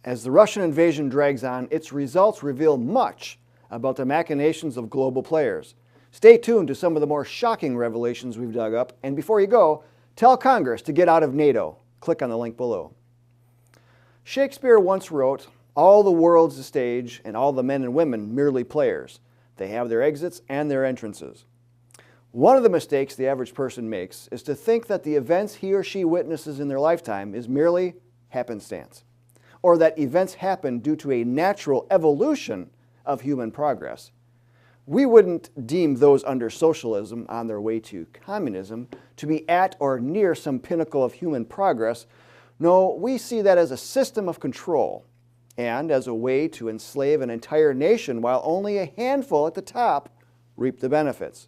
As the Russian invasion drags on, its results reveal much about the machinations of global players. Stay tuned to some of the more shocking revelations we've dug up, and before you go, tell Congress to get out of NATO. Click on the link below. Shakespeare once wrote, "All the world's a stage, and all the men and women merely players. They have their exits and their entrances." One of the mistakes the average person makes is to think that the events he or she witnesses in their lifetime is merely happenstance, or that events happen due to a natural evolution of human progress. We wouldn't deem those under socialism on their way to communism to be at or near some pinnacle of human progress. No, we see that as a system of control and as a way to enslave an entire nation while only a handful at the top reap the benefits.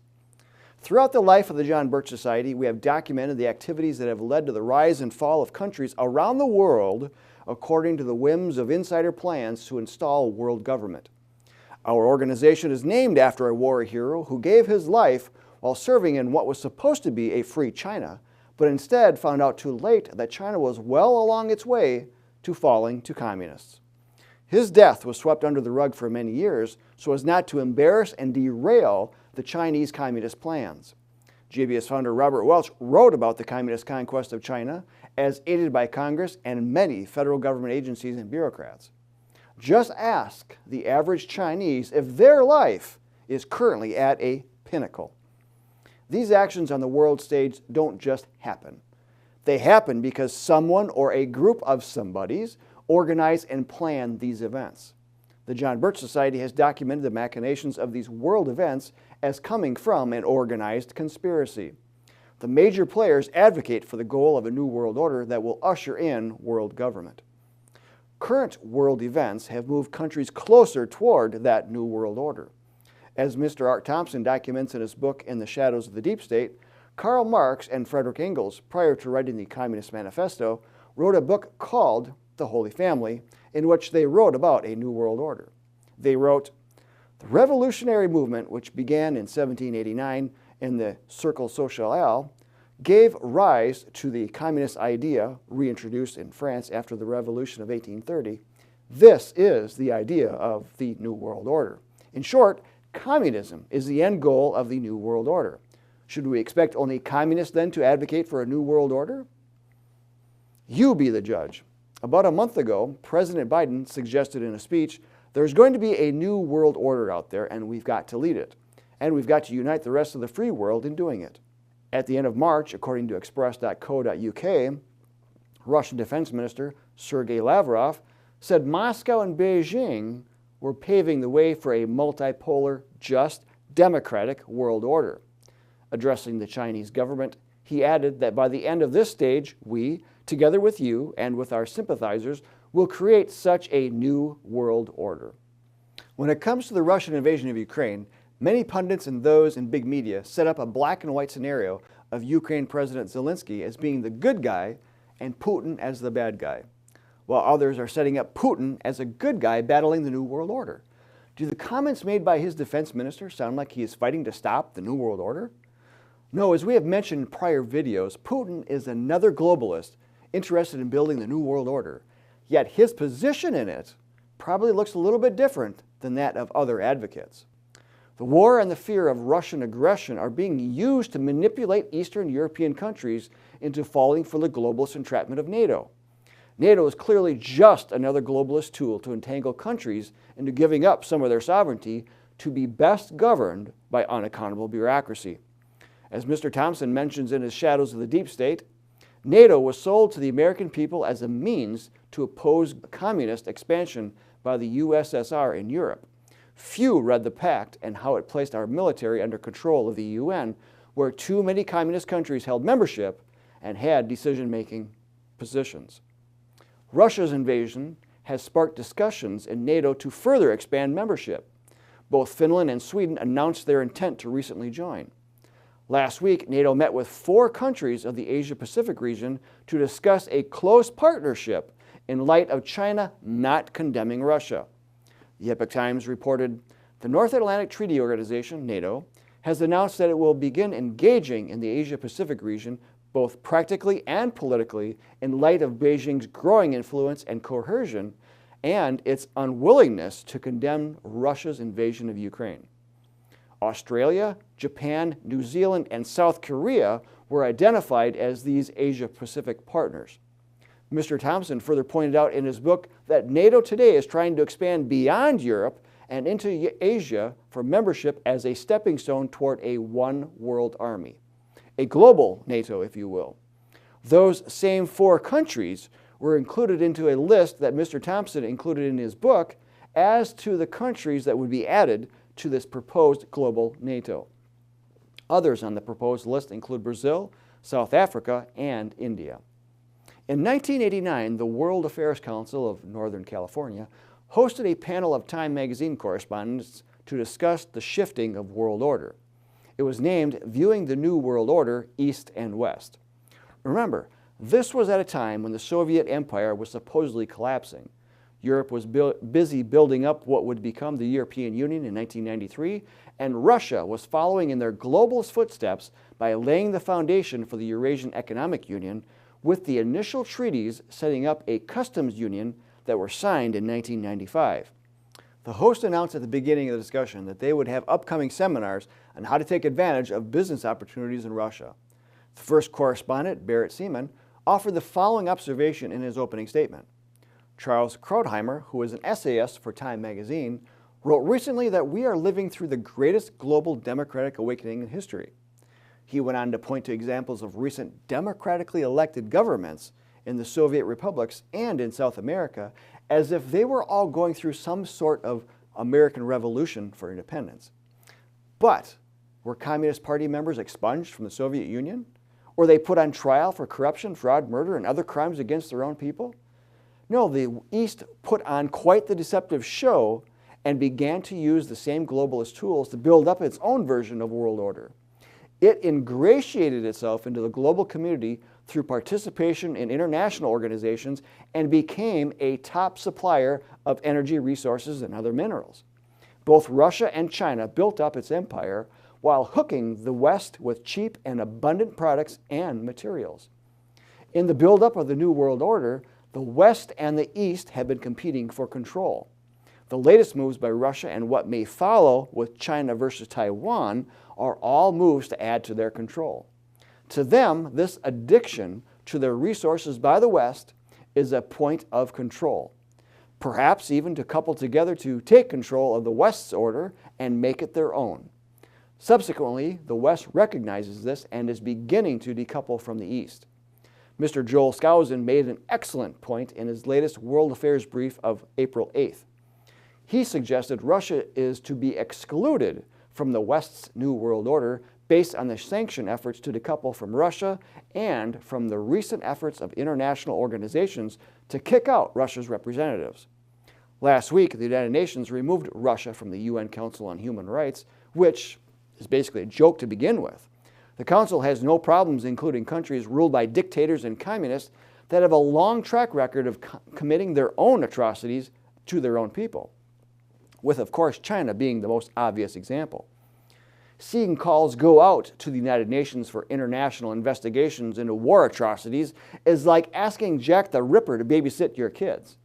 Throughout the life of the John Birch Society, we have documented the activities that have led to the rise and fall of countries around the world according to the whims of insider plans to install world government. Our organization is named after a war hero who gave his life while serving in what was supposed to be a free China, but instead found out too late that China was well along its way to falling to communists. His death was swept under the rug for many years so as not to embarrass and derail the Chinese communist plans. JBS founder Robert Welch wrote about the communist conquest of China as aided by Congress and many federal government agencies and bureaucrats. Just ask the average Chinese if their life is currently at a pinnacle. These actions on the world stage don't just happen. They happen because someone or a group of somebodies organize and plan these events. The John Birch Society has documented the machinations of these world events as coming from an organized conspiracy. The major players advocate for the goal of a new world order that will usher in world government. Current world events have moved countries closer toward that new world order. As Mr. Art Thompson documents in his book In the Shadows of the Deep State, Karl Marx and Frederick Engels, prior to writing the Communist Manifesto, wrote a book called The Holy Family, in which they wrote about a new world order. They wrote, "The revolutionary movement, which began in 1789 in the Cercle Social, gave rise to the communist idea, reintroduced in France after the Revolution of 1830. This is the idea of the New World Order. In short, communism is the end goal of the New World Order. Should we expect only communists then to advocate for a New World Order? You be the judge." About a month ago, President Biden suggested in a speech, "There's going to be a new world order out there, and we've got to lead it. And we've got to unite the rest of the free world in doing it." At the end of March, according to express.co.uk, Russian Defense Minister Sergei Lavrov said Moscow and Beijing were paving the way for a multipolar, just, democratic world order. Addressing the Chinese government, he added that by the end of this stage, we, together with you and with our sympathizers, will create such a new world order. When it comes to the Russian invasion of Ukraine, many pundits and those in big media set up a black and white scenario of Ukraine President Zelensky as being the good guy and Putin as the bad guy, while others are setting up Putin as a good guy battling the New World Order. Do the comments made by his defense minister sound like he is fighting to stop the New World Order? No, as we have mentioned in prior videos, Putin is another globalist interested in building the New World Order, yet his position in it probably looks a little bit different than that of other advocates. The war and the fear of Russian aggression are being used to manipulate Eastern European countries into falling for the globalist entrapment of NATO. NATO is clearly just another globalist tool to entangle countries into giving up some of their sovereignty to be best governed by unaccountable bureaucracy. As Mr. Thompson mentions in his Shadows of the Deep State, NATO was sold to the American people as a means to oppose communist expansion by the USSR in Europe. Few read the pact and how it placed our military under control of the UN, where too many communist countries held membership and had decision-making positions. Russia's invasion has sparked discussions in NATO to further expand membership. Both Finland and Sweden announced their intent to recently join. Last week, NATO met with 4 countries of the Asia-Pacific region to discuss a close partnership in light of China not condemning Russia. The Epoch Times reported, the North Atlantic Treaty Organization, NATO, has announced that it will begin engaging in the Asia-Pacific region both practically and politically in light of Beijing's growing influence and coercion, and its unwillingness to condemn Russia's invasion of Ukraine. Australia, Japan, New Zealand, and South Korea were identified as these Asia-Pacific partners. Mr. Thompson further pointed out in his book that NATO today is trying to expand beyond Europe and into Asia for membership as a stepping stone toward a one world army, a global NATO, if you will. Those same 4 countries were included into a list that Mr. Thompson included in his book as to the countries that would be added to this proposed global NATO. Others on the proposed list include Brazil, South Africa, and India. In 1989, the World Affairs Council of Northern California hosted a panel of Time magazine correspondents to discuss the shifting of world order. It was named Viewing the New World Order, East and West. Remember, this was at a time when the Soviet Empire was supposedly collapsing. Europe was busy building up what would become the European Union in 1993, and Russia was following in their globalist footsteps by laying the foundation for the Eurasian Economic Union, with the initial treaties setting up a customs union that were signed in 1995. The host announced at the beginning of the discussion that they would have upcoming seminars on how to take advantage of business opportunities in Russia. The first correspondent, Barrett Seaman, offered the following observation in his opening statement. Charles Krauthammer, who is an essayist for Time magazine, wrote recently that we are living through the greatest global democratic awakening in history. He went on to point to examples of recent democratically elected governments in the Soviet republics and in South America, as if they were all going through some sort of American Revolution for independence. But were Communist Party members expunged from the Soviet Union? Were they put on trial for corruption, fraud, murder, and other crimes against their own people? No, the East put on quite the deceptive show and began to use the same globalist tools to build up its own version of world order. It ingratiated itself into the global community through participation in international organizations and became a top supplier of energy resources and other minerals. Both Russia and China built up its empire while hooking the West with cheap and abundant products and materials. In the buildup of the New World Order, the West and the East have been competing for control. The latest moves by Russia and what may follow with China versus Taiwan are all moves to add to their control. To them, this addiction to their resources by the West is a point of control, perhaps even to couple together to take control of the West's order and make it their own. Subsequently, the West recognizes this and is beginning to decouple from the East. Mr. Joel Skousen made an excellent point in his latest World Affairs brief of April 8th. He suggested Russia is to be excluded from the West's New World Order based on the sanction efforts to decouple from Russia and from the recent efforts of international organizations to kick out Russia's representatives. Last week, the United Nations removed Russia from the UN Council on Human Rights, which is basically a joke to begin with. The Council has no problems including countries ruled by dictators and communists that have a long track record of committing their own atrocities to their own people, with, of course, China being the most obvious example. Seeing calls go out to the United Nations for international investigations into war atrocities is like asking Jack the Ripper to babysit your kids.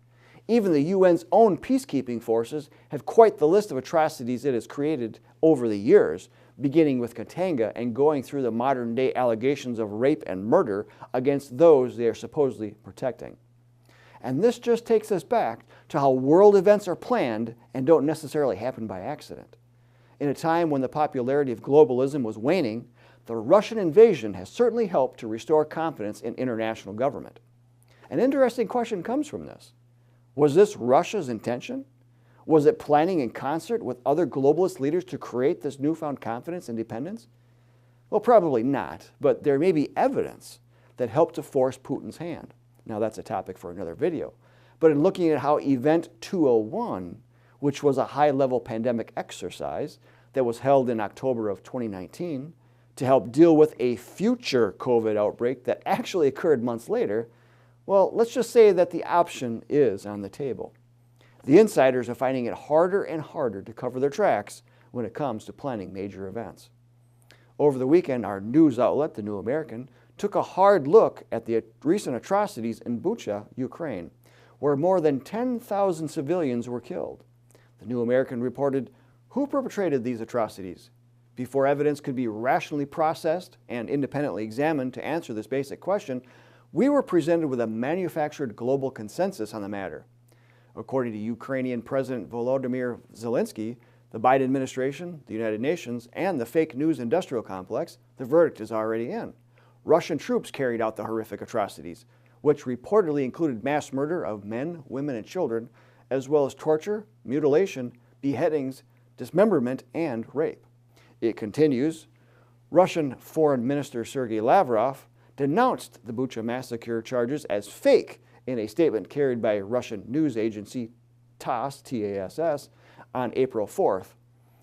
Even the UN's own peacekeeping forces have quite the list of atrocities it has created over the years, beginning with Katanga and going through the modern-day allegations of rape and murder against those they are supposedly protecting. And this just takes us back to how world events are planned and don't necessarily happen by accident. In a time when the popularity of globalism was waning, the Russian invasion has certainly helped to restore confidence in international government. An interesting question comes from this. Was this Russia's intention? Was it planning in concert with other globalist leaders to create this newfound confidence and dependence? Well, probably not, but there may be evidence that helped to force Putin's hand. Now, that's a topic for another video. But in looking at how Event 201, which was a high-level pandemic exercise that was held in October of 2019 to help deal with a future COVID outbreak that actually occurred months later, well, let's just say that the option is on the table. The insiders are finding it harder and harder to cover their tracks when it comes to planning major events. Over the weekend, our news outlet, The New American, took a hard look at the recent atrocities in Bucha, Ukraine, where more than 10,000 civilians were killed. The New American reported, who perpetrated these atrocities? Before evidence could be rationally processed and independently examined to answer this basic question, we were presented with a manufactured global consensus on the matter. According to Ukrainian President Volodymyr Zelensky, the Biden administration, the United Nations, and the fake news industrial complex, the verdict is already in. Russian troops carried out the horrific atrocities, which reportedly included mass murder of men, women, and children, as well as torture, mutilation, beheadings, dismemberment, and rape. It continues, Russian Foreign Minister Sergei Lavrov denounced the Bucha massacre charges as fake in a statement carried by Russian news agency TASS, T-A-S-S, on April 4th.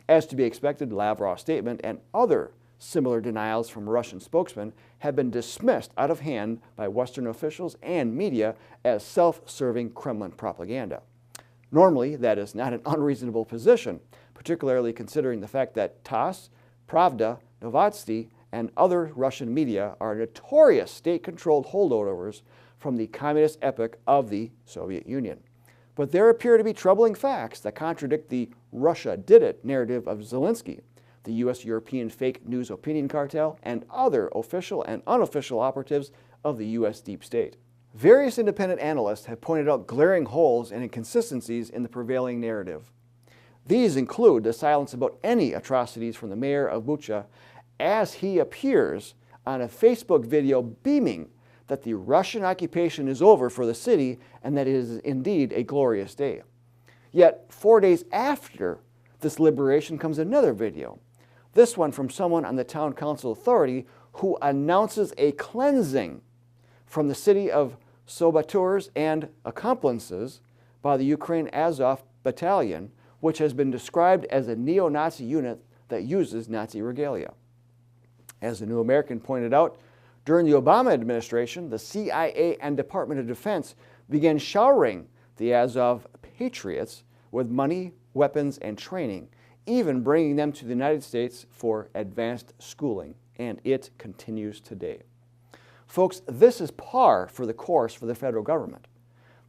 As to be expected, Lavrov's statement and other similar denials from Russian spokesmen have been dismissed out of hand by Western officials and media as self-serving Kremlin propaganda. Normally, that is not an unreasonable position, particularly considering the fact that TASS, Pravda, Novosti, and other Russian media are notorious state-controlled holdovers from the communist epoch of the Soviet Union. But there appear to be troubling facts that contradict the Russia did it narrative of Zelensky, the U.S.-European fake news opinion cartel, and other official and unofficial operatives of the U.S. deep state. Various independent analysts have pointed out glaring holes and inconsistencies in the prevailing narrative. These include the silence about any atrocities from the mayor of Bucha, as he appears on a Facebook video beaming that the Russian occupation is over for the city and that it is indeed a glorious day. Yet 4 days after this liberation comes another video, this one from someone on the town council authority who announces a cleansing from the city of saboteurs and accomplices by the Ukraine Azov Battalion, which has been described as a neo-Nazi unit that uses Nazi regalia. As the New American pointed out, during the Obama administration, the CIA and Department of Defense began showering the Azov patriots with money, weapons, and training, even bringing them to the United States for advanced schooling, and it continues today. Folks, this is par for the course for the federal government.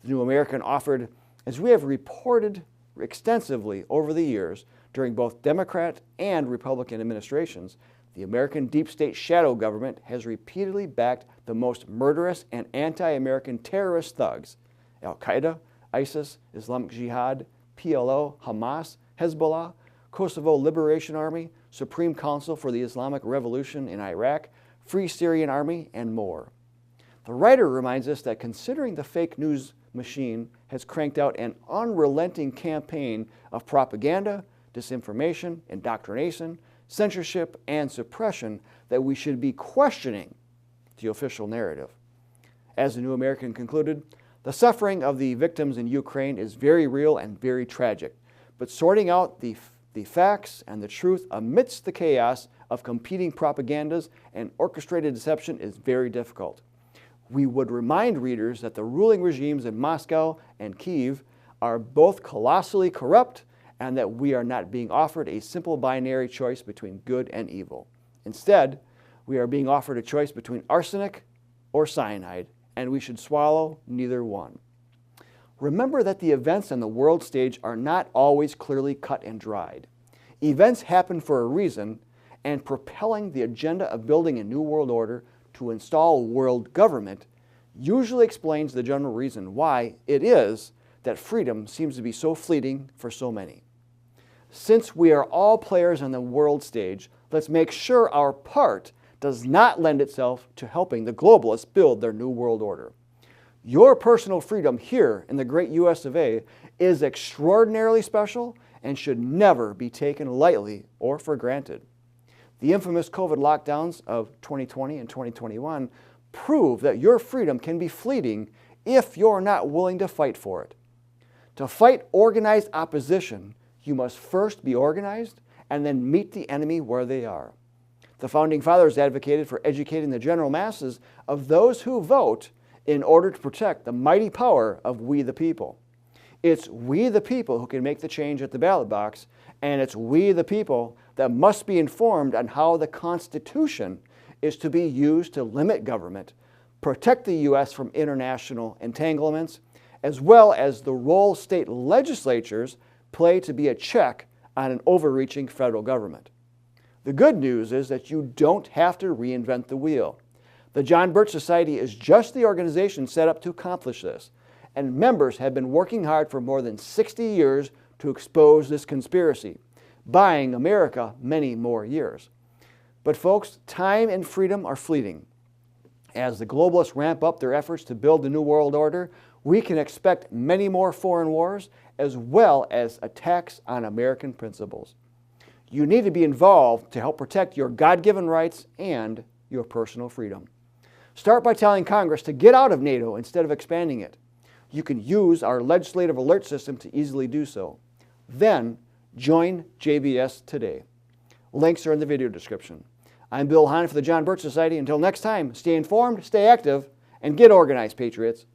The New American offered, as we have reported extensively over the years during both Democrat and Republican administrations, the American deep state shadow government has repeatedly backed the most murderous and anti-American terrorist thugs, Al-Qaeda, ISIS, Islamic Jihad, PLO, Hamas, Hezbollah, Kosovo Liberation Army, Supreme Council for the Islamic Revolution in Iraq, Free Syrian Army, and more. The writer reminds us that considering the fake news machine has cranked out an unrelenting campaign of propaganda, disinformation, indoctrination, censorship, and suppression, that we should be questioning the official narrative. As the New American concluded, the suffering of the victims in Ukraine is very real and very tragic, but sorting out the facts and the truth amidst the chaos of competing propagandas and orchestrated deception is very difficult. We would remind readers that the ruling regimes in Moscow and Kyiv are both colossally corrupt and that we are not being offered a simple binary choice between good and evil. Instead, we are being offered a choice between arsenic or cyanide, and we should swallow neither one. Remember that the events on the world stage are not always clearly cut and dried. Events happen for a reason, and propelling the agenda of building a new world order to install world government usually explains the general reason why it is that freedom seems to be so fleeting for so many. Since we are all players on the world stage, let's make sure our part does not lend itself to helping the globalists build their new world order. Your personal freedom here in the great US of A is extraordinarily special and should never be taken lightly or for granted. The infamous COVID lockdowns of 2020 and 2021 prove that your freedom can be fleeting if you're not willing to fight for it. To fight organized opposition, you must first be organized and then meet the enemy where they are. The Founding Fathers advocated for educating the general masses of those who vote in order to protect the mighty power of we the people. It's we the people who can make the change at the ballot box, and it's we the people that must be informed on how the Constitution is to be used to limit government, protect the U.S. from international entanglements, as well as the role state legislatures play to be a check on an overreaching federal government. The good news is that you don't have to reinvent the wheel. The John Birch Society is just the organization set up to accomplish this, and members have been working hard for more than 60 years to expose this conspiracy, buying America many more years. But folks, time and freedom are fleeting. As the globalists ramp up their efforts to build the New World Order, we can expect many more foreign wars as well as attacks on American principles. You need to be involved to help protect your God-given rights and your personal freedom. Start by telling Congress to get out of NATO instead of expanding it. You can use our legislative alert system to easily do so. Then, join JBS today. Links are in the video description. I'm Bill Hahn for the John Birch Society. Until next time, stay informed, stay active, and get organized, Patriots.